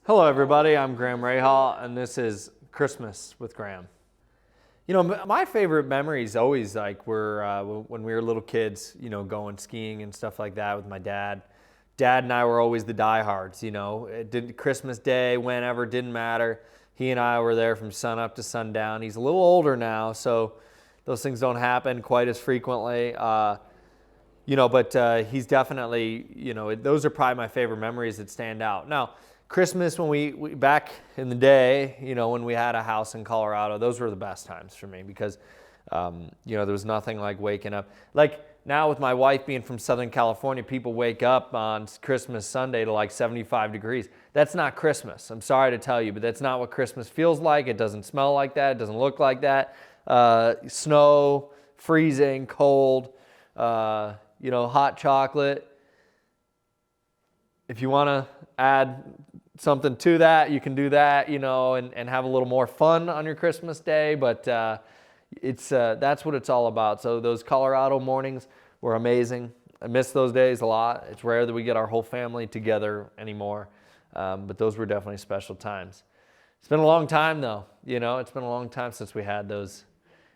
Hello everybody, I'm Graham Rahal and this is Christmas with Graham. You know, my favorite memories always were when we were little kids, going skiing and stuff like that with my dad. Dad and I were always the diehards, It didn't, Christmas Day, whenever, didn't matter. He and I were there from sun up to sundown. He's a little older now, so those things don't happen quite as frequently. But he's definitely, those are probably my favorite memories that stand out. Now, Christmas, when we back in the day, when we had a house in Colorado, those were the best times for me because, there was nothing like waking up. Like now with my wife being from Southern California, people wake up on Christmas Sunday to like 75 degrees. That's not Christmas. I'm sorry to tell you, but that's not what Christmas feels like. It doesn't smell like that. It doesn't look like that. Snow, freezing, cold, hot chocolate. If you want to add something to that, you can do that, and have a little more fun on your Christmas day. But that's what it's all about. So those Colorado mornings were amazing. I miss those days a lot. It's rare that we get our whole family together anymore. But those were definitely special times. It's been a long time though, it's been a long time since we had those.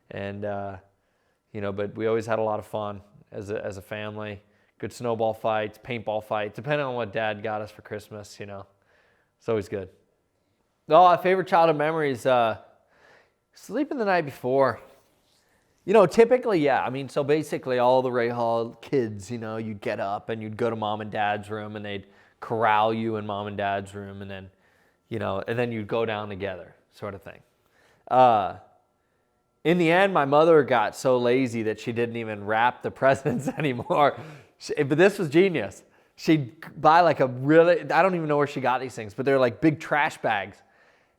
And, but we always had a lot of fun as a family. Good snowball fights, paintball fights, depending on what Dad got us for Christmas, It's always good. Oh, favorite childhood memories, sleeping the night before. Typically, yeah. So basically all the Rahal kids, you'd get up and you'd go to Mom and Dad's room and they'd corral you in Mom and Dad's room and then you'd go down together, sort of thing. In the end, my mother got so lazy that she didn't even wrap the presents anymore. But this was genius. She'd buy I don't even know where she got these things, but they're like big trash bags.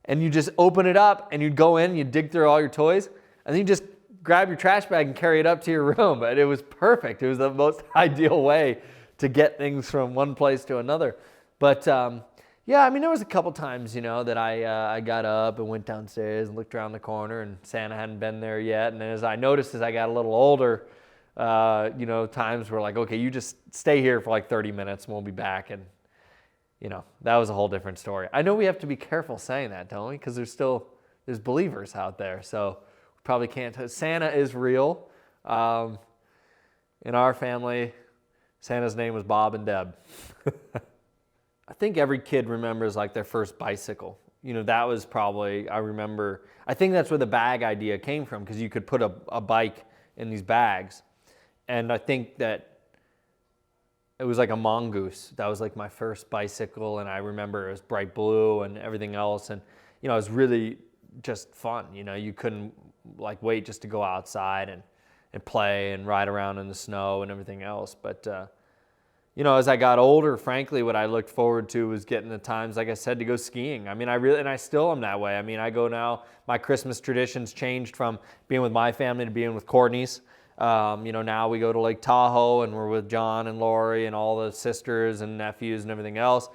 And you just open it up and you'd go in, you'd dig through all your toys, and then you just grab your trash bag and carry it up to your room. And it was perfect. It was the most ideal way to get things from one place to another. But there was a couple times, that I got up and went downstairs and looked around the corner and Santa hadn't been there yet. And then as I got a little older, times were like, okay, you just stay here for like 30 minutes and we'll be back. And, that was a whole different story. I know we have to be careful saying that, don't we? Because there's believers out there. So we probably can't. Santa is real. In our family, Santa's name was Bob and Deb. I think every kid remembers like their first bicycle. That was probably, I think that's where the bag idea came from because you could put a bike in these bags. And I think that it was like a mongoose. That was like my first bicycle, and I remember it was bright blue and everything else. And, it was really just fun. You couldn't wait just to go outside and play and ride around in the snow and everything else. But, as I got older, frankly, what I looked forward to was getting the times, like I said, to go skiing. I still am that way. I go now, my Christmas traditions changed from being with my family to being with Courtney's. Now we go to Lake Tahoe and we're with John and Lori and all the sisters and nephews and everything else.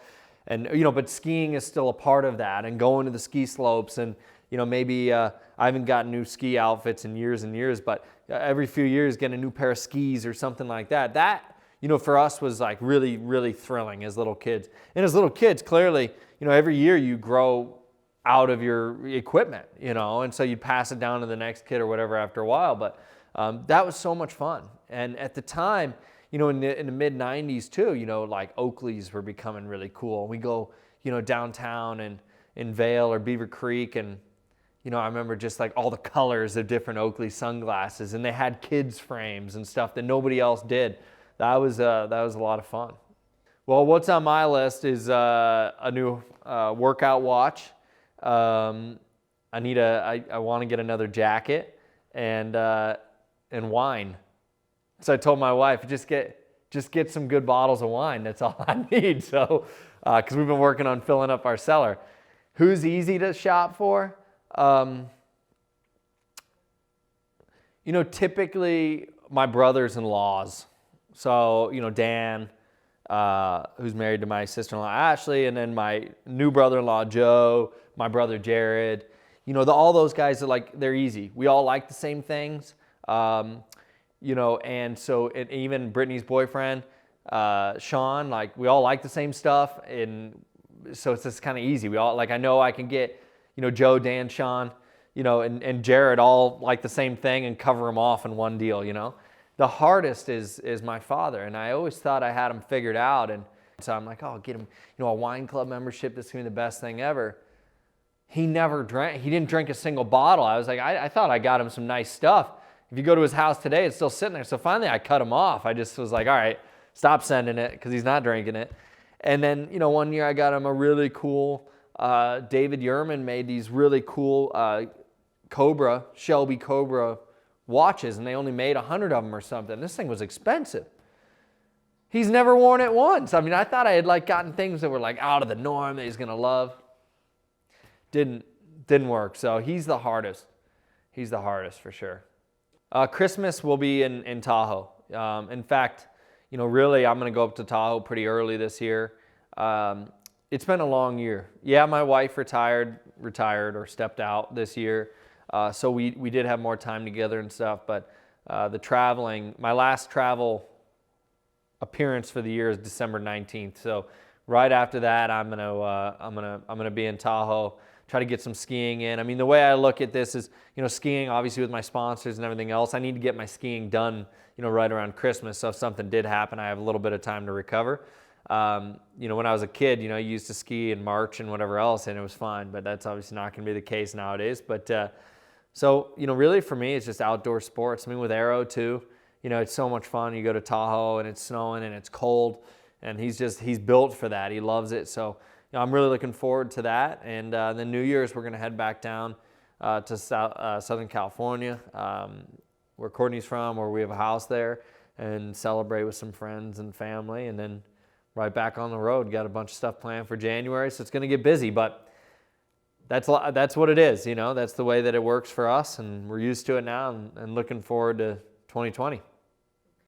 And, but skiing is still a part of that, and going to the ski slopes and, maybe I haven't gotten new ski outfits in years and years, but every few years getting a new pair of skis or something like that. That, for us was like really, really thrilling as little kids. And as little kids, clearly, every year you grow out of your equipment, and so you'd pass it down to the next kid or whatever after a while. But that was so much fun. And at the time, in the mid 90s too, like Oakleys were becoming really cool. We go, downtown and in Vail or Beaver Creek, and I remember just like all the colors of different Oakley sunglasses, and they had kids frames and stuff that nobody else did. That was a lot of fun. Well, what's on my list is a new workout watch. I want to get another jacket and wine. So I told my wife, just get some good bottles of wine. That's all I need. So, because we've been working on filling up our cellar. Who's easy to shop for? Typically my brothers-in-laws. So, Dan, who's married to my sister-in-law, Ashley, and then my new brother-in-law, Joe, my brother, Jared. All those guys are they're easy. We all like the same things. And even Brittany's boyfriend, Sean, we all like the same stuff, and so it's just kind of easy. We all, like, I know I can get, Joe, Dan, Sean, and Jared all like the same thing and cover them off in one deal, The hardest is my father, and I always thought I had him figured out, and so I'm like, oh, I'll get him, a wine club membership. This is gonna be the best thing ever. He never drank. He didn't drink a single bottle. I was like, I thought I got him some nice stuff. If you go to his house today, it's still sitting there. So finally, I cut him off. I just was like, all right, stop sending it because he's not drinking it. And then, one year I got him a really cool. David Yerman made these really cool Shelby Cobra watches, and they only made 100 of them or something. This thing was expensive. He's never worn it once. I mean, I thought I had like gotten things that were like out of the norm that he's gonna love. Didn't work. So he's the hardest. He's the hardest for sure. Christmas will be in Tahoe. In fact, really, I'm gonna go up to Tahoe pretty early this year. It's been a long year. Yeah, my wife retired or stepped out this year. So we did have more time together and stuff, but the traveling, my last travel appearance for the year is December 19th. So right after that, I'm gonna be in Tahoe, try to get some skiing in. I mean, the way I look at this is, skiing obviously with my sponsors and everything else, I need to get my skiing done, right around Christmas. So if something did happen, I have a little bit of time to recover. When I was a kid, I used to ski in March and whatever else, and it was fine, but that's obviously not going to be the case nowadays. But, so, really for me, it's just outdoor sports. I mean, with Aero too, it's so much fun. You go to Tahoe and it's snowing and it's cold, and he's built for that. He loves it. So, I'm really looking forward to that. And then New Year's, we're going to head back down to Southern California, where Courtney's from, where we have a house there, and celebrate with some friends and family, and then right back on the road. Got a bunch of stuff planned for January, so it's going to get busy, but that's what it is, That's the way that it works for us, and we're used to it now, and looking forward to 2020.